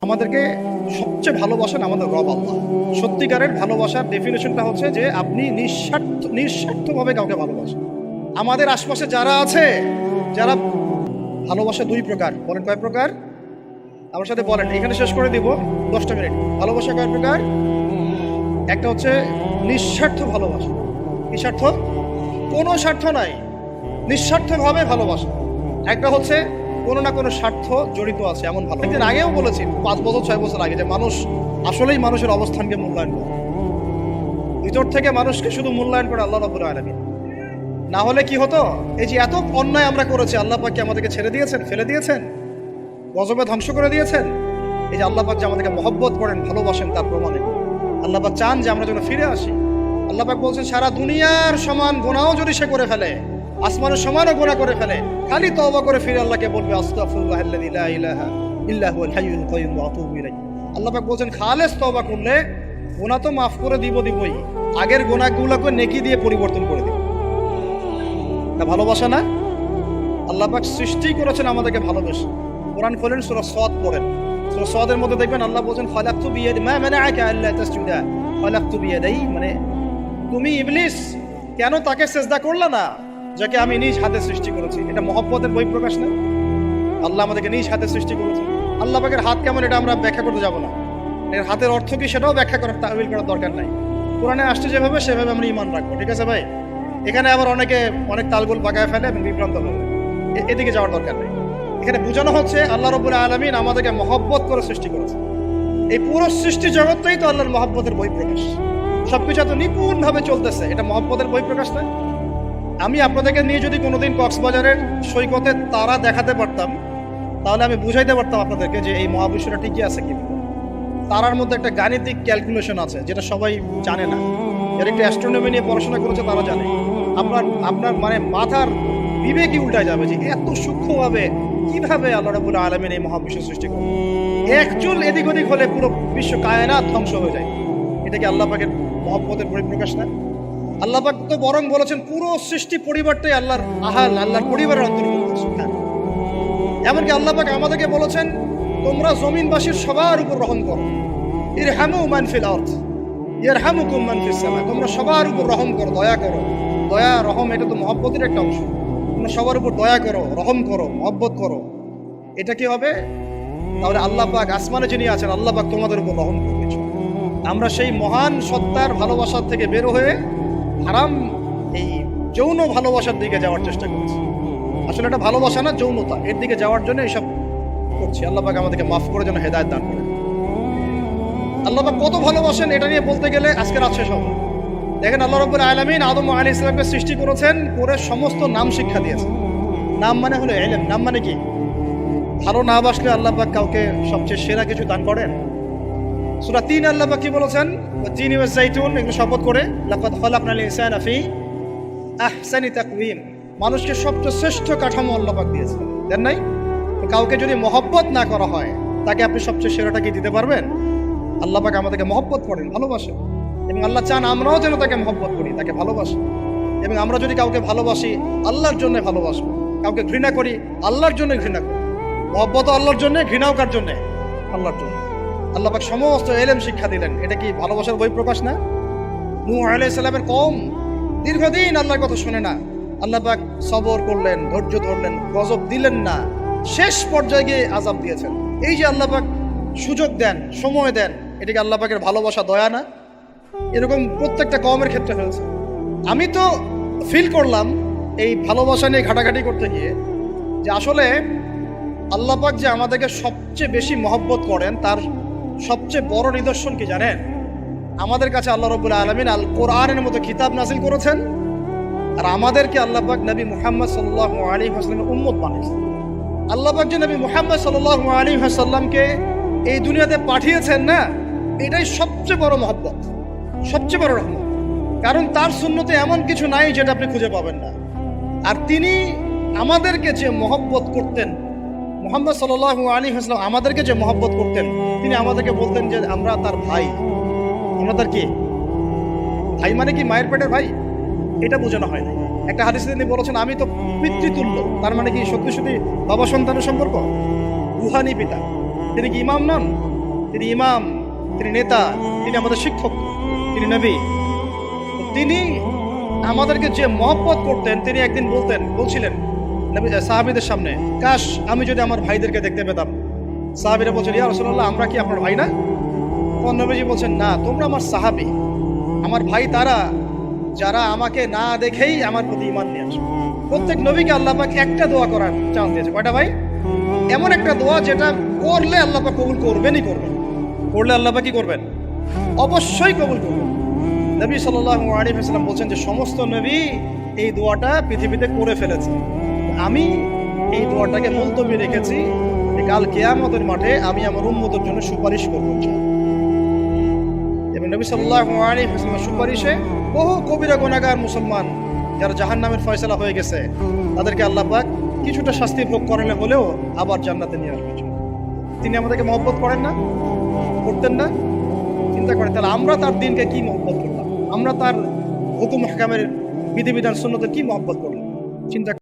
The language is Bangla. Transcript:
আমাদেরকে সবচেয়ে ভালোবাসেন আমাদের রব আল্লাহ। সত্যিকারের ভালোবাসার ডেফিনেশনটা হচ্ছে যে আপনি নিঃস্বার্থভাবে কাউকে ভালোবাসেন। আমাদের আশপাশে যারা আছে, যারা ভালোবাসা দুই প্রকার, বলেন কয় প্রকার? আমার সাথে বলেন, এখানে শেষ করে দিব 10টা মিনিট। ভালোবাসা কয় প্রকার? একটা হচ্ছে নিঃস্বার্থ ভালোবাসা। কি স্বার্থ? কোনো স্বার্থ নাই, নিঃস্বার্থভাবে ভালোবাসা। একটা হচ্ছে কোনো না কোনো স্বার্থ জড়িত আছে এমন ভালো। একদিন আগেও বলেছি, 5 বছর 6 বছর আগে, যে মানুষ আসলেই মানুষের অবস্থানকে মূল্যায়ন করে, ভিতর থেকে মানুষকে শুধু মূল্যায়ন করে আল্লাহ রাব্বুল আলামিন। না হলে কি হতো? এই যে এত অন্যায় আমরা করেছি, আল্লাহ পাক কি আমাদেরকে ছেড়ে দিয়েছেন, ফেলে দিয়েছেন, গজবে ধ্বংস করে দিয়েছেন? এই যে আল্লাহ পাক যে আমাদেরকে মহব্বত করেন, ভালোবাসেন, তার প্রমাণে আল্লাহ পাক চান যে আমরা যেন ফিরে আসি। আল্লাহ পাক বলছেন, সারা দুনিয়ার সমান গুনাহও যদি সে করে ফেলে, আসমানের সমানও গুনাহ করে ফেলে, খালি তওবা করে ফিরে আল্লাহকে বলবে আস্তাগফিরুল্লাহাল্লাযী লা ইলাহা ইল্লা হুয়াল হাইয়ুল কাইয়্যুম ওয়া আতুবু ইলাইহি। আল্লাহ পাক বলছেন, খালেস তওবা করলে গুনাহ তো মাফ করে দিবই, আগের গুনাহগুলোকে নেকি দিয়ে পরিবর্তন করে দিব। এটা ভালোবাসা না? আল্লাহ পাক সৃষ্টি করেছেন আমাদেরকে ভালোবেসে। কোরআন খোলেন, সূরা সদ পড়েন। সূরা সদের মধ্যে দেখবেন আল্লাহ বলছেন, খালাকতু বিয়াদি মা মানাআকা আল্লা তাসজুদা খালাকতু বিয়াদাই, মানে তুমি ইবলিস কেন তাকে সিজদা করলা না যাকে আমি নিজ হাতে সৃষ্টি করেছি? এটা মহব্বতের বহিঃপ্রকাশ না? আল্লাহ আমাদেরকে নিজ হাতে সৃষ্টি করেছে। আল্লাহ পাকের হাত কেমন এটা আমরা ব্যাখ্যা করতে যাব না। এর হাতের অর্থ কি সেটাও ব্যাখ্যা করার তাওয়িল করার দরকার নাই। কোরআনে আসছে যেভাবে সেভাবে আমরা ঈমান রাখবো, ঠিক আছে ভাই? এখানে আবার অনেকে অনেক তালগোল পাকায় ফেলে এবং বিভ্রান্ত হবে, এদিকে যাওয়ার দরকার নেই। এখানে বোঝানো হচ্ছে আল্লাহ রাব্বুল আলামিন আমাদেরকে মহব্বত করে সৃষ্টি করেছে। এই পুরো সৃষ্টি জগৎটাই তো আল্লাহর মহব্বতের বহিঃপ্রকাশ। সবকিছু এত নিপুণভাবে চলতেছে, এটা মহব্বতের বহিঃপ্রকাশ না? আমি আপনাদেরকে নিয়ে যদি কোনোদিন কক্সবাজারের সৈকতে তারা দেখাতে পারতাম, তাহলে আমি বুঝাইতে পারতাম আপনাদেরকে যে এই মহাবিশ্বটা ঠিকই আছে কি। তারার মধ্যে একটা গাণিতিক ক্যালকুলেশন আছে যেটা সবাই জানে না। যারা একটু অ্যাস্ট্রোনমি নিয়ে পড়াশোনা করেছে তারা জানে। আপনার মানে মাথার বিবেকই উল্টায় যাবে যে এত সূক্ষ্মভাবে কিভাবে আল্লাহ রাব্বুল আলামিন এই মহাবিশ্ব সৃষ্টি করে। এক চুল এদিক ওদিক হলে পুরো বিশ্ব কায়নাত ধ্বংস হয়ে যায়। এটা কি আল্লাহ পাকের মহব্বতের পরিপ্রকাশ না? আল্লাহ পাক তো বরং বলেছেন পুরো সৃষ্টি পরিবারটাই আল্লাহর আল্লাহর পরিবারের অন্তর্ভুক্ত। এমনকি আল্লাহ পাক আমাদেরকে বলেছেন, তোমরা জমিনবাসীর সবার উপর রহম করো। ইরহামু মান ফিল আরদ ইয়ারহামুকুম মান ফিস সামা। তোমরা সবার উপর রহম করো, দয়া করো। দয়া রহম এটা তো মহব্বতের একটা অংশ। তোমরা সবার উপর দয়া করো, রহম করো, মহব্বত করো। এটা কি হবে? তাহলে আল্লাহ পাক আসমানে যিনি আছেন, আল্লাহ পাক তোমাদের উপর রহম করবে। আমরা সেই মহান সত্তার ভালোবাসার থেকে বের হয়ে হারাম এই যৌন ভালোবাসার দিকে যাওয়ার চেষ্টা করছি। আসলে এটা ভালোবাসা না, যৌনতা। এর দিকে যাওয়ার জন্য এইসব করছি। আল্লাহ পাক আমাদেরকে মাফ করে যেন হেদায়েত দান করেন। আল্লাহ পাক কত ভালোবাসেন এটা নিয়ে বলতে গেলে আজকে রাত শেষ হবে। দেখেন, আল্লাহ রাব্বুল আলামিন আদম আলাইহিস সালামকে সৃষ্টি করেছেন, করে সমস্ত নাম শিক্ষা দিয়েছেন। নাম মানে হলো ইলম। নাম মানে কি? ভালো না বাসলে আল্লাহ পাক কাউকে সবচেয়ে সেরা কিছু দান করেন। সূরা 3 আল্লাহ পাক কি বলেছেন? তিনি ওয়াজ জাইতুন, এগুলো শপথ করে, লাকাদ খালাকনাল ইনসানা ফি আহসানি তাকওয়িম। মানুষকে সবচেয়ে শ্রেষ্ঠ কাঠামো আল্লাহ পাক দিয়েছেন, দেন নাই? কাউকে যদি মহব্বত না করা হয়, তাকে আপনি সবচেয়ে সেরাটা কি দিতে পারবেন? আল্লাহ পাক আমাদেরকে মহব্বত করেন, ভালোবাসেন, এবং আল্লাহ চান আমরাও যেন তাকে মহব্বত করি, তাকে ভালোবাসি। এবং আমরা যদি কাউকে ভালোবাসি, আল্লাহর জন্য ভালোবাসবো। কাউকে ঘৃণা করি, আল্লাহর জন্য ঘৃণা করি। মহব্বত আল্লাহর জন্য, ঘৃণাও কার জন্য? আল্লাহর জন্য। আল্লাহ পাক সমস্ত ইলম শিক্ষা দিলেন। এটা কি ভালোবাসার বহিঃপ্রকাশ না? নূহ আলাইহিস সালামের কওম দীর্ঘদিন আল্লাহর কথা শুনে না। আল্লাহ পাক সবর করলেন, ধৈর্য ধরলেন, গজব দিলেন না, শেষ পর্যায়ে গিয়ে আযাব দিয়েছেন। এই যে আল্লাহ পাক সুযোগ দেন, সময় দেন, এটা কি আল্লাহ পাকের ভালোবাসা, দয়া না? এরকম প্রত্যেকটা কওমের ক্ষেত্রে হয়েছে। আমি তো ফিল করলাম এই ভালোবাসা নিয়ে ঘাটাঘাটি করতে গিয়ে যে আসলে আল্লাহ পাক যে আমাদেরকে সবচেয়ে বেশি মহব্বত করেন, তার সবচেয়ে বড় নিদর্শন কি জানেন? আমাদের কাছে আল্লাহ রাব্বুল আলামিন আল কোরআনের মতো কিতাব নাযিল করেছেন, আর আমাদেরকে আল্লাহ পাক নবী মুহাম্মদ সাল্লাল্লাহু আলাইহি ওয়াসাল্লামের উম্মত বানিয়েছেন। আল্লাহ পাক যে নবী মুহাম্মদ সাল্লাল্লাহু আলাইহি ওয়াসাল্লামকে এই দুনিয়াতে পাঠিয়েছেন না, এটাই সবচেয়ে বড় মহব্বত, সবচেয়ে বড় রহমত। কারণ তার সুন্নতে এমন কিছু নাই যেটা আপনি খুঁজে পাবেন না। আর তিনি আমাদেরকে যে মহব্বত করতেন, মুহাম্মদ সাল্লাল্লাহু আলাইহি ওয়াসাল্লাম আমাদেরকে যে মহব্বত করতেন, তিনি আমাদেরকে বলতেন যে আমরা তার ভাই। আমরা তার কি ভাই? মানে কি মায়ের পেটের ভাই? এটা বোঝানো হয় না। একটা হাদিসে তিনি বলেছেন, আমি তো পিতৃতুল্য। তার মানে কি সত্যি সত্যি বাবা সন্তানের সম্পর্ক? রুহানি পিতা। তিনি কি ইমাম নন? তিনি ইমাম, তিনি নেতা, তিনি আমাদের শিক্ষক, তিনি নবী। তিনি আমাদেরকে যে মহব্বত করতেন, তিনি একদিন বলছিলেন সাহাবীদের সামনে, কাশ আমি যদি আমার ভাইদেরকে দেখতে পেতাম। সাহাবীরা বলছেন, ইয়া রাসূলুল্লাহ, আমরা কি আপনার ভাই না? তখন নবীজি বলছেন, না, তোমরা আমার সাহাবী। আমার ভাই তারা যারা আমাকে না দেখেই আমার প্রতি ঈমান নিয়ে আসে। প্রত্যেক নবীকে আল্লাহ পাক একটা দোয়া করার চান্স দিয়েছে। কয়টা ভাই? এমন একটা দোয়া যেটা করলে আল্লাহ পাক কবুল করবেনই করবেন। করলে আল্লাহ পাক কি করবেন? অবশ্যই কবুল করবেন। নবী সাল্লাল্লাহু আলাইহি ওয়াসাল্লাম বলছেন যে সমস্ত নবী এই দোয়াটা পৃথিবীতে করে ফেলেছে, আমি এই দোয়াটাকে মুলতবি রেখেছি, কাল কিয়ামতের মাঠে আমি আমার উম্মতের জন্য সুপারিশ করব। এবং নবী সাল্লাল্লাহু আলাইহি ওয়াসাল্লামের সুপারিশে বহু কবিরা গুনাহগার মুসলমান যারা জাহান্নামের ফয়সালা হয়ে গেছে, তাদেরকে আল্লাহ পাক কিছুটা শাস্তি ভোগ করালে হলেও আবার জান্নাতে নিয়ে আসবে। তিনি আমাদেরকে মহব্বত করেন না? করতেন না? চিন্তা করেন, তাহলে আমরা তার দিনকে কি মহব্বত করলাম? আমরা তার হুকুম হাকামের বিধিবিধান সুন্নতের কি মহব্বত করলাম? চিন্তা